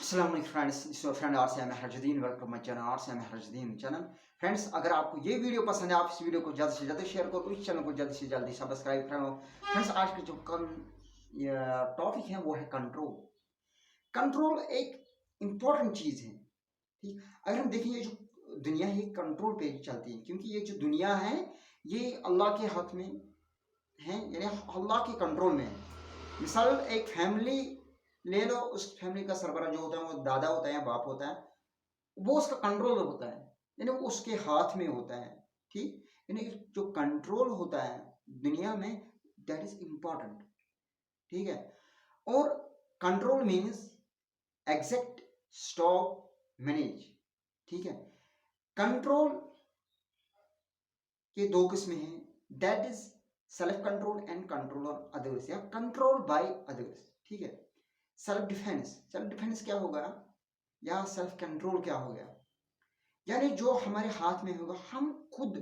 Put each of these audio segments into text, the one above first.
अस्सलाम friends, this your friend RCM Harjuddin. Welcome my channel RCM Harjuddin channel. Friends, अगर आपको ये वीडियो पसंद है, आप इस वीडियो को ज़्यादा से ज़्यादा शेयर करो, इस चैनल को जल्दी से जल्दी सब्सक्राइब करो। फ्रेंड्स, आज के जो टॉपिक है वो है कंट्रोल। कंट्रोल एक इम्पॉर्टेंट चीज़ है। ठीक, अगर हम देखें ये जो दुनिया है कंट्रोल पे ही चलती है, क्योंकि ये जो दुनिया है ये अल्लाह के हाथ में है, यानी अल्लाह के कंट्रोल में है। मिसाल एक फैमिली ले लो, उस फैमिली का सरबराह जो होता है वो दादा होता है या बाप होता है, वो उसका कंट्रोल होता है, यानी वो उसके हाथ में होता है। ठीक, यानी जो कंट्रोल होता है दुनिया में, दैट इज इम्पॉर्टेंट। ठीक है, और control means exact, stop, manage. ठीक है, कंट्रोल के दो किस्में हैं, that is self control and control on others या कंट्रोल बाय अदर्स। ठीक है, सेल्फ डिफेंस, सेल्फ डिफेंस क्या होगा या सेल्फ कंट्रोल क्या हो गया, यानी जो हमारे हाथ में होगा हम खुद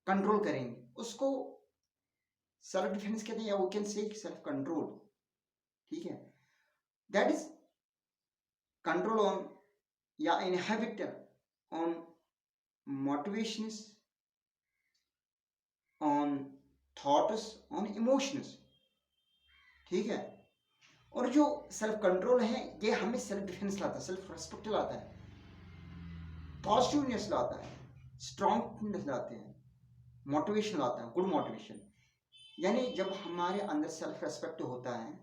कंट्रोल करेंगे उसको सेल्फ डिफेंस कहते हैं, या we can say self control. ठीक है, दैट इज कंट्रोल ऑन या inhibit on motivations, on thoughts, on emotions. ठीक है, और जो सेल्फ कंट्रोल है ये हमें सेल्फ डिफेंस लाता है, सेल्फ रेस्पेक्ट लाता है, पॉजिटिवनेस लाता है, स्ट्रॉन्गनेस लाते हैं, मोटिवेशन लाता है, गुड मोटिवेशन। यानी जब हमारे अंदर सेल्फ रेस्पेक्ट होता है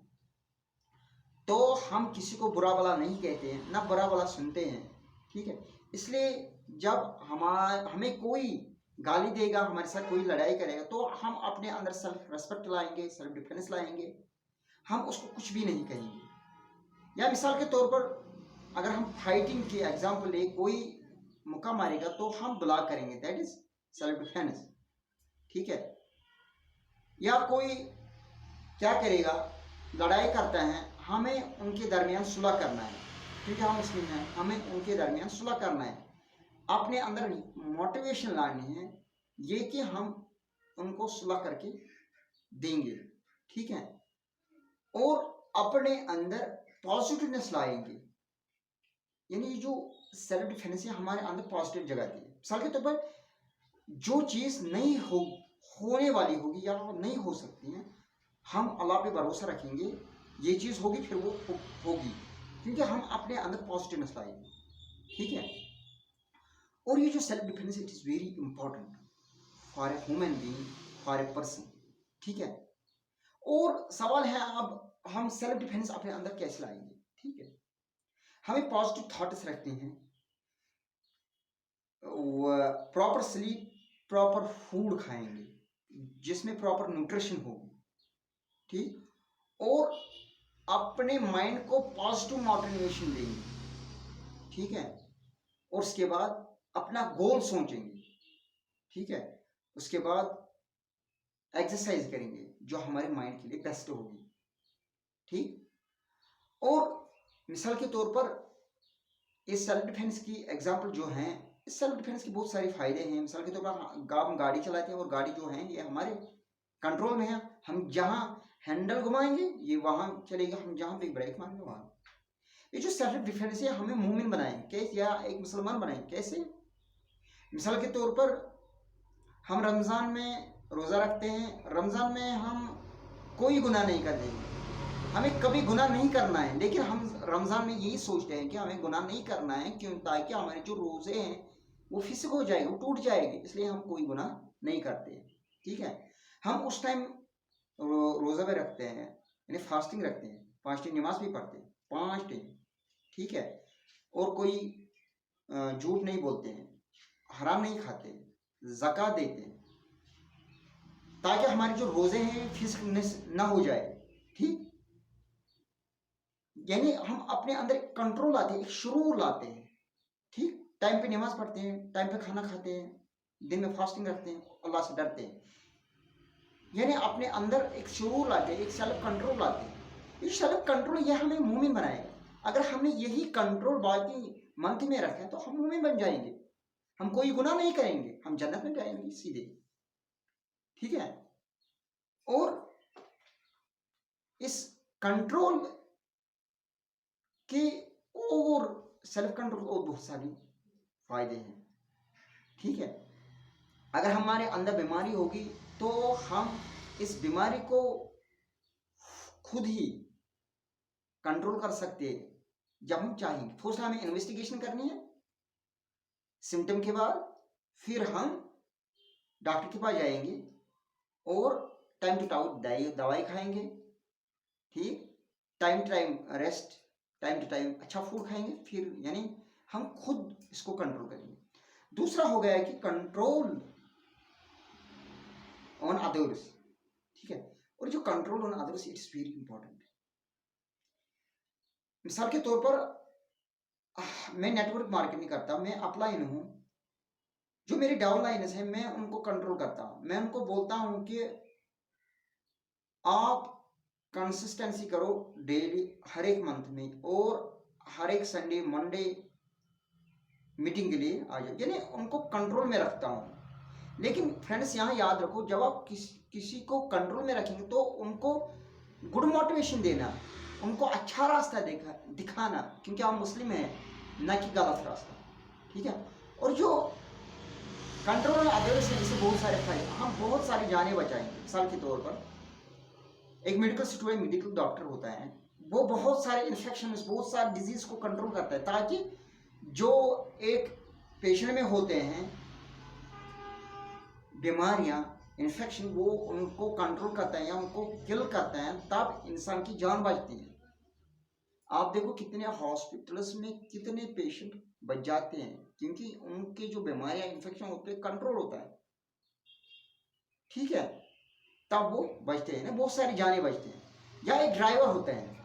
तो हम किसी को बुरा भला नहीं कहते हैं, ना बुरा भला सुनते हैं। ठीक है, इसलिए जब हमें कोई गाली देगा, हमारे साथ कोई लड़ाई करेगा, तो हम अपने अंदर सेल्फ रेस्पेक्ट लाएंगे, सेल्फ डिफेंस लाएंगे, हम उसको कुछ भी नहीं कहेंगे। या मिसाल के तौर पर अगर हम फाइटिंग के एग्जाम्पल ले, कोई मुक्का मारेगा तो हम ब्लॉक करेंगे, दैट इज सेल्फ डिफेंस। ठीक है, या कोई क्या करेगा, लड़ाई करता है, हमें उनके दरमियान सुलह करना है, क्योंकि हम मुस्लिम हैं, हमें उनके दरमियान सुलह करना है, अपने अंदर मोटिवेशन लानी है ये कि हम उनको सुलह करके देंगे। ठीक है, और अपने अंदर पॉजिटिवनेस लाएंगे, यानी जो सेल्फ डिफेंस है हमारे अंदर पॉजिटिव जगाती है। मिसाल के तौर पर जो चीज नहीं होने वाली होगी या नहीं हो सकती है, हम अल्लाह पे भरोसा रखेंगे, ये चीज होगी, फिर वो होगी, क्योंकि हम अपने अंदर पॉजिटिवनेस लाएंगे। ठीक है, और ये जो self defence it is very important for a human being, for a person. ठीक है, और सवाल है अब हम सेल्फ डिफेंस अपने अंदर कैसे लाएंगे। ठीक है, हमें पॉजिटिव थॉट्स रखते हैं, प्रॉपर स्लीप, प्रॉपर फूड खाएंगे जिसमें प्रॉपर न्यूट्रिशन होगी। ठीक, और अपने माइंड को पॉजिटिव मोटिवेशन देंगे। ठीक है, और उसके बाद अपना गोल सोचेंगे। ठीक है, उसके बाद एक्सरसाइज करेंगे जो हमारे माइंड के लिए बेस्ट होगी। ठीक, और मिसाल के तौर पर इस सेल्फ डिफेंस की एग्जांपल जो है, इस सेल्फ डिफेंस के बहुत सारे फायदे हैं। मिसाल के तौर पर हम गाड़ी चलाते हैं और गाड़ी जो है ये हमारे कंट्रोल में है, हम जहां हैंडल घुमाएंगे ये वहां चलेगा, हम जहां पे ब्रेक मारेंगे वहां। ये जो सेल्फ डिफेंस है हमें मोमिन बनाएंगे कैसे, या एक मुसलमान बनाएंगे कैसे। मिसाल के तौर पर हम रमज़ान में रोज़ा रखते हैं, रमज़ान में हम कोई गुनाह नहीं कर देंगे, हमें कभी गुनाह नहीं करना है, लेकिन हम रमज़ान में यही सोचते हैं कि हमें गुनाह नहीं करना है, क्यों, ताकि हमारे जो रोज़े हैं वो फिसक हो जाएंगे, वो टूट जाएंगे, इसलिए हम कोई गुनाह नहीं करते। ठीक है, हम उस टाइम रोज़ा भी रखते हैं, यानी फास्टिंग रखते हैं, 5 टाइम नमाज भी पढ़ते हैं, 5 टाइम। ठीक है, और कोई झूठ नहीं बोलते हैं, हराम नहीं खाते, ज़कात देते हैं, ताकि हमारे जो रोजे हैं फिस्कनेस ना हो जाए। ठीक, यानी हम अपने अंदर एक कंट्रोल लाते हैं, एक शुरूर लाते हैं। ठीक, टाइम पे नमाज पढ़ते हैं, टाइम पे खाना खाते हैं, दिन में फास्टिंग रखते हैं, अल्लाह से डरते हैं, यानी अपने अंदर एक शुरूर लाते हैं, एक सेल्फ कंट्रोल लाते हैं। ये सेल्फ कंट्रोल ये हमें मुमिन बनाएगा। अगर हमने यही कंट्रोल बाकी मंथ में रखे तो हम मुमिन बन जाएंगे, हम कोई गुनाह नहीं करेंगे, हम जन्नत में जाएंगे सीधे। ठीक है, और इस कंट्रोल के और सेल्फ कंट्रोल और बहुत सारी फायदे हैं। ठीक है, अगर हमारे अंदर बीमारी होगी तो हम इस बीमारी को खुद ही कंट्रोल कर सकते हैं जब हम चाहेंगे। फर्स्ट हमें इन्वेस्टिगेशन करनी है सिम्टम के बाद, फिर हम डॉक्टर के पास जाएंगे और टाइम टू टाइम दवाई खाएंगे। ठीक, time to time rest, time to time अच्छा फूड खाएंगे, फिर यानी हम खुद इसको कंट्रोल करेंगे। दूसरा हो गया है कि कंट्रोल ऑन अदर्स। ठीक है, और जो control on others it's very important. मिसाल के तौर पर मैं नेटवर्क मार्केटिंग करता हूं, मैं अपलाइन हूं, जो मेरे डाउनलाइनर्स हैं मैं उनको कंट्रोल करता हूं। मैं उनको बोलता हूं कि आप कंसिस्टेंसी करो डेली, हर एक मंथ में, और हर एक संडे मंडे मीटिंग के लिए आ जाओ, यानी उनको कंट्रोल में रखता हूं। लेकिन फ्रेंड्स यहाँ याद रखो, जब आप किसी को कंट्रोल में रखेंगे तो उनको गुड मोटिवेशन देना, उनको अच्छा रास्ता दिखाना, क्योंकि हम मुस्लिम हैं, न कि गलत रास्ता। ठीक है, और जो कंट्रोल अदर्स है इससे बहुत सारे फायदे, हम बहुत सारी जानें बचाएंगे। मिसाल के तौर पर एक मेडिकल स्टूडेंट, मेडिकल डॉक्टर होता है, वो बहुत सारे इन्फेक्शन, बहुत सारे डिजीज को कंट्रोल करता है, ताकि जो एक पेशेंट में होते हैं बीमारियां, इन्फेक्शन, वो उनको कंट्रोल करता है या उनको किल करता है, तब इंसान की जान बचती है। आप देखो कितने हॉस्पिटल्स में कितने पेशेंट बच जाते हैं, क्योंकि उनके जो बीमारियां, इन्फेक्शन होते हैं, कंट्रोल होता है। ठीक है, तब वो बचते हैं ना, बहुत सारी जानें बचते हैं। या एक ड्राइवर होता है,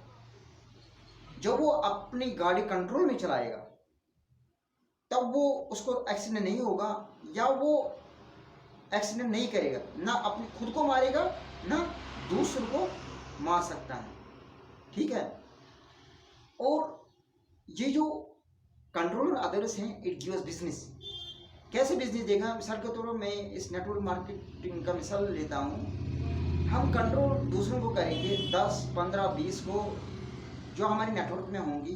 जब वो अपनी गाड़ी कंट्रोल में चलाएगा तब वो उसको एक्सीडेंट नहीं होगा, या वो एक्सीडेंट नहीं करेगा, ना अपने खुद को मारेगा ना दूसरों को मार सकता है। ठीक है, और ये जो कंट्रोल अदर्स हैं इट गिव्स बिजनेस। कैसे बिजनेस देगा? मिसाल के तौर पर मैं इस नेटवर्क मार्केटिंग का मिसाल लेता हूँ। हम कंट्रोल दूसरों को करेंगे, 10, 15, 20 को जो हमारे नेटवर्क में होंगी,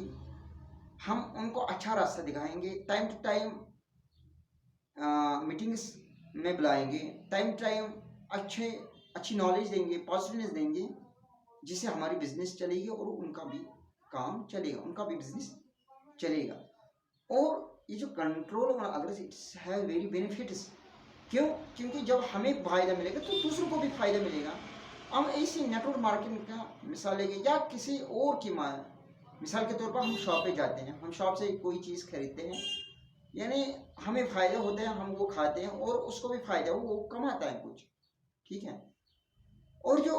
हम उनको अच्छा रास्ता दिखाएंगे, टाइम टू टाइम मीटिंग्स में बुलाएंगे, टाइम टू टाइम अच्छी नॉलेज देंगे, पॉजिटिवनेस देंगे, जिससे हमारी बिजनेस चलेगी और उनका भी काम चलेगा, उनका भी बिजनेस चलेगा। और ये जो control on others it's have very benefits. क्यों? क्योंकि जब हमें फायदा मिलेगा तो दूसरों को भी फायदा मिलेगा। हम इसी नेटवर्क मार्केटिंग का मिसाल लेंगे, या किसी और की मिसाल के तौर पर हम शॉप पे जाते हैं, हम शॉप से कोई चीज़ खरीदते हैं, यानी हमें फ़ायदा होता है, हम वो खाते हैं और उसको भी फ़ायदा हो, वो कमाता है कुछ। ठीक है, और जो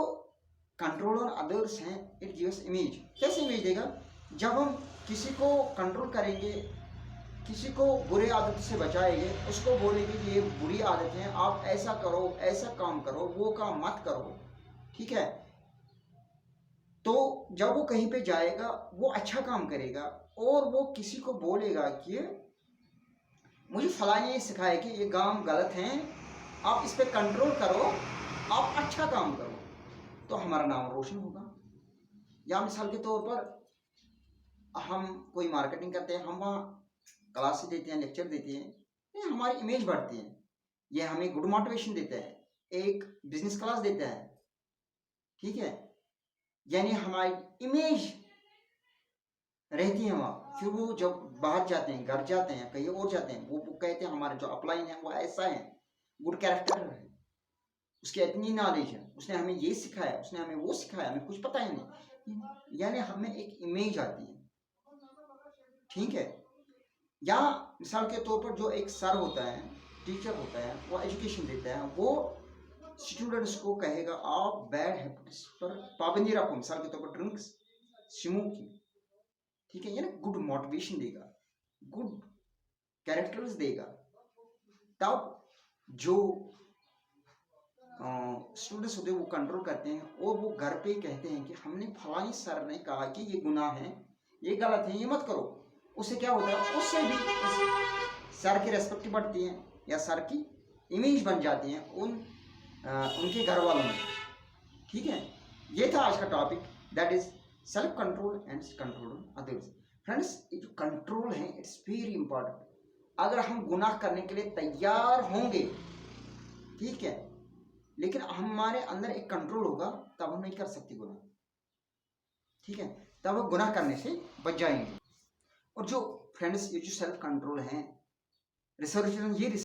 कंट्रोल ऑन अदर्स हैं इट गिव्स इमेज। कैसे इमेज देगा? जब हम किसी को कंट्रोल करेंगे, किसी को बुरे आदत से बचाएंगे, उसको बोलेंगे कि ये बुरी आदत है, आप ऐसा करो, ऐसा काम करो, वो काम मत करो। ठीक है, तो जब वो कहीं पे जाएगा वो अच्छा काम करेगा, और वो किसी को बोलेगा कि मुझे फलां ने सिखाया कि ये काम गलत है, आप इस पे कंट्रोल करो, आप अच्छा काम करो, तो हमारा नाम रोशन होगा। या मिसाल के तौर पर हम कोई मार्केटिंग करते हैं, हम वहाँ क्लासेस देते हैं, लेक्चर देते हैं, ये हमारी इमेज बढ़ती है, ये हमें गुड मोटिवेशन देता है, एक बिजनेस क्लास देता है। ठीक है, यानी हमारी इमेज रहती है वहाँ। फिर वो जब बाहर जाते हैं, घर जाते हैं, कहीं और जाते हैं, वो कहते हैं हमारे जो अपलाइन है वो ऐसा है, गुड कैरेक्टर है, उसकी इतनी नॉलेज है, उसने हमें ये सिखाया, उसने हमें वो सिखाया, हमें कुछ पता ही नहीं, यानी हमें एक इमेज आती है। ठीक है, या मिसाल के तौर पर जो एक सर होता है, टीचर होता है, वो एजुकेशन देता है, वो स्टूडेंट्स को कहेगा आप बैड हैबिट्स पर पाबंदी रखो, मिसाल के तौर पर ड्रिंक्स, स्मोकिंग। ठीक है, यानी गुड मोटिवेशन देगा, गुड कैरेक्टर्स देगा, तब जो स्टूडेंट्स होते हैं वो कंट्रोल करते हैं, और वो घर पे कहते हैं कि हमने फलानी सर ने कहा कि ये गुनाह है, ये गलत है, ये मत करो। उससे क्या होता है? उससे भी सर की रेस्पेक्ट बढ़ती है, या सर की इमेज बन जाती है उनके घर वालों में। ठीक है, ये था आज का topic, that is self control and control on others. Friends, ये जो कंट्रोल है इट्स वेरी इंपॉर्टेंट। अगर हम गुनाह करने के लिए तैयार होंगे, ठीक है, लेकिन हमारे अंदर एक कंट्रोल होगा, तब हम नहीं कर सकते गुनाह, ठीक है, तब हम गुनाह करने से बच जाएंगे। और जो फ्रेंड्स ये जो सेल्फ कंट्रोल है, रिसर्च ने ये